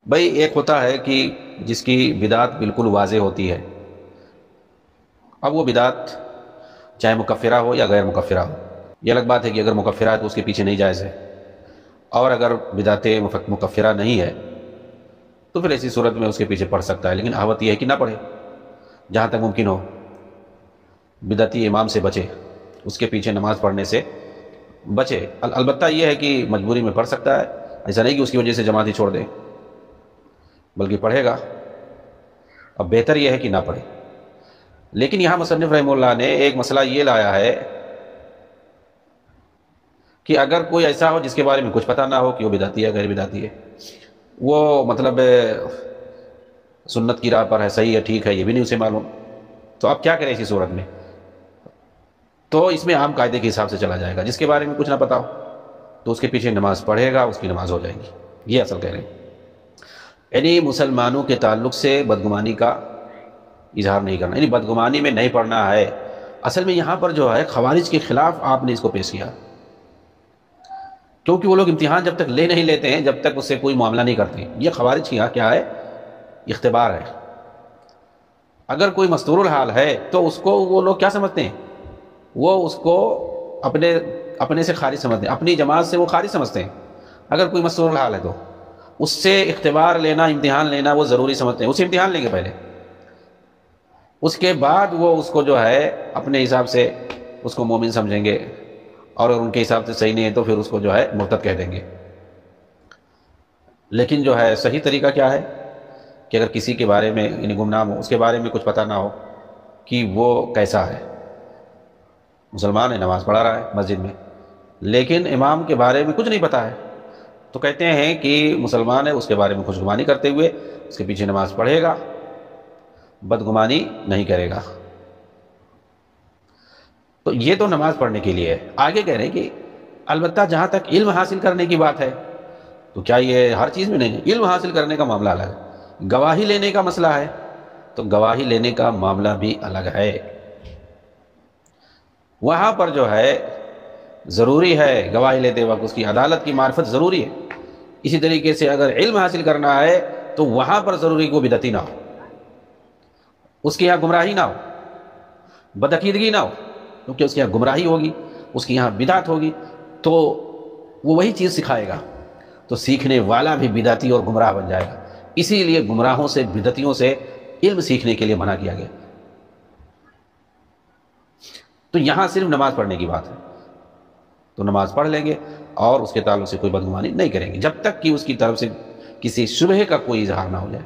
بھائی ایک ہوتا ہے کہ جس کی بدعت بالکل واضح ہوتی ہے، اب وہ بدعت چاہے مکفرہ ہو یا غیر مکفرہ ہو، یہ الگ بات ہے کہ اگر مکفرہ ہے تو اس کے پیچھے نہیں جائز ہے، اور اگر بدعت مکفرہ نہیں ہے تو پھر ایسی صورت میں اس کے پیچھے پڑھ سکتا ہے، لیکن احوط یہ ہے کہ نہ پڑھے، جہاں تک ممکن ہو بدعتی امام سے بچے، اس کے پیچھے نماز پڑھنے سے بچے۔ البتہ یہ ہے کہ مجبوری میں پڑھ سکتا ہے، ایسا نہیں کہ اس کی وجہ سے جماعت ہی چھوڑ دے، بلکہ پڑھے گا۔ اب بہتر یہ ہے کہ نہ پڑھے، لیکن یہاں مصنف رحمہ اللہ نے ایک مسئلہ یہ لایا ہے کہ اگر کوئی ایسا ہو جس کے بارے میں کچھ پتہ نہ ہو کہ وہ بدعتی ہے غیر بدعتی ہے، وہ مطلب سنت کی راہ پر ہے، صحیح ہے، ٹھیک ہے، یہ بھی نہیں اسے معلوم، تو اب کیا کرے ایسی صورت میں؟ تو اس میں عام قاعدے کے حساب سے چلا جائے گا، جس کے بارے میں کچھ نہ پتا ہو تو اس کے پیچھے نماز پڑھے گا، اس کی نماز ہو جائے گی، یہ اصل کہہ رہے ہیں۔ یعنی مسلمانوں کے تعلق سے بدگمانی کا اظہار نہیں کرنا، یعنی بدگمانی میں نہیں پڑھنا ہے۔ اصل میں یہاں پر جو ہے خوارج کے خلاف آپ نے اس کو پیش کیا، کیونکہ وہ لوگ امتحان جب تک لے نہیں لیتے ہیں جب تک اس سے کوئی معاملہ نہیں کرتے۔ یہ خوارج کی یہاں کیا ہے؟ اختبار ہے۔ اگر کوئی مستور الحال ہے تو اس کو وہ لوگ کیا سمجھتے ہیں؟ وہ اس کو اپنے سے خارج سمجھتے ہیں، اپنی جماعت سے وہ خارج سمجھتے ہیں۔ اگر کوئی مستور الحال ہے تو اس سے اختبار لینا، امتحان لینا وہ ضروری سمجھتے ہیں، اسے امتحان لیں گے پہلے، اس کے بعد وہ اس کو جو ہے اپنے حساب سے اس کو مومن سمجھیں گے، اور اگر ان کے حساب سے صحیح نہیں ہے تو پھر اس کو جو ہے مرتد کہہ دیں گے۔ لیکن جو ہے صحیح طریقہ کیا ہے کہ اگر کسی کے بارے میں یعنی گمنام ہو، اس کے بارے میں کچھ پتہ نہ ہو کہ وہ کیسا ہے، مسلمان ہے، نماز پڑھا رہا ہے مسجد میں، لیکن امام کے بارے میں کچھ نہیں پتہ ہے، تو کہتے ہیں کہ مسلمان ہے، اس کے بارے میں خوش گمانی کرتے ہوئے اس کے پیچھے نماز پڑھے گا، بدگمانی نہیں کرے گا۔ تو یہ تو نماز پڑھنے کے لیے ہے۔ آگے کہہ رہے ہیں کہ البتہ جہاں تک علم حاصل کرنے کی بات ہے تو کیا یہ ہر چیز میں نہیں ہے؟ علم حاصل کرنے کا معاملہ الگ ہے، گواہی لینے کا مسئلہ ہے تو گواہی لینے کا معاملہ بھی الگ ہے۔ وہاں پر جو ہے ضروری ہے گواہی لیتے وقت اس کی عدالت کی معرفت ضروری ہے۔ اسی طریقے سے اگر علم حاصل کرنا ہے تو وہاں پر ضروری کو بدعتی نہ ہو، اس کے یہاں گمراہی نہ ہو، بدعقیدگی نہ ہو، کیونکہ اس کے یہاں گمراہی ہوگی، اس کے یہاں بدعت ہوگی تو وہ وہی چیز سکھائے گا، تو سیکھنے والا بھی بدعتی اور گمراہ بن جائے گا۔ اسی لیے گمراہوں سے، بدعتیوں سے علم سیکھنے کے لیے منع کیا گیا۔ تو یہاں صرف نماز پڑھنے کی بات ہے، تو نماز پڑھ لیں گے اور اس کے تعلق سے کوئی بدگمانی نہیں کریں گے، جب تک کہ اس کی طرف سے کسی شبہ کا کوئی اظہار نہ ہو جائے۔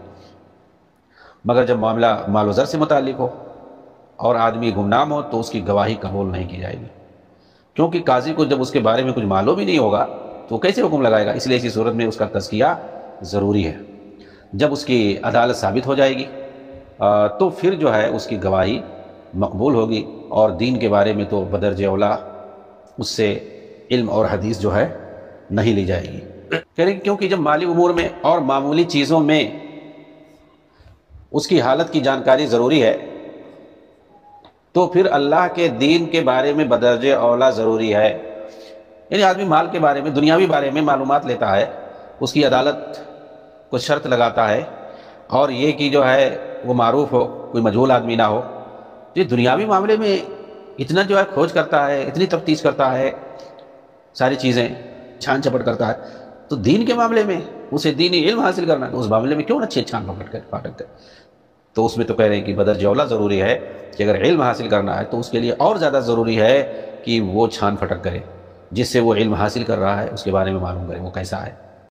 مگر جب معاملہ مال و زر سے متعلق ہو اور آدمی گمنام ہو تو اس کی گواہی قبول نہیں کی جائے گی، کیونکہ قاضی کو جب اس کے بارے میں کچھ معلوم ہی نہیں ہوگا تو وہ کیسے حکم لگائے گا؟ اس لیے اسی صورت میں اس کا تزکیہ ضروری ہے۔ جب اس کی عدالت ثابت ہو جائے گی تو پھر جو ہے اس کی گواہی مقبول ہوگی، اور دین کے بارے میں تو بدرجہ اولیٰ اس سے علم اور حدیث جو ہے نہیں لی جائے گی۔ کیونکہ جب مالی امور میں اور معمولی چیزوں میں اس کی حالت کی جانکاری ضروری ہے تو پھر اللہ کے دین کے بارے میں بدرجہ اولیٰ ضروری ہے۔ یعنی آدمی مال کے بارے میں، دنیاوی بارے میں معلومات لیتا ہے، اس کی عدالت کو شرط لگاتا ہے، اور یہ کہ جو ہے وہ معروف ہو، کوئی مجہول آدمی نہ ہو، یہ دنیاوی معاملے میں اتنا جو ہے کھوج کرتا ہے، اتنی تفتیش کرتا ہے، ساری چیزیں چھان چھپٹ کرتا ہے، تو دین کے معاملے میں اسے دینی علم حاصل کرنا ہے، تو اس معاملے میں کیوں نہ چھان پھاٹک کرے؟ تو اس میں تو کہہ رہے ہیں کہ بدرجہ اولیٰ ضروری ہے کہ اگر علم حاصل کرنا ہے تو اس کے لیے اور زیادہ ضروری ہے کہ وہ چھان پھٹک کرے، جس سے وہ علم حاصل کر رہا ہے اس کے بارے میں معلوم کرے وہ کیسا ہے۔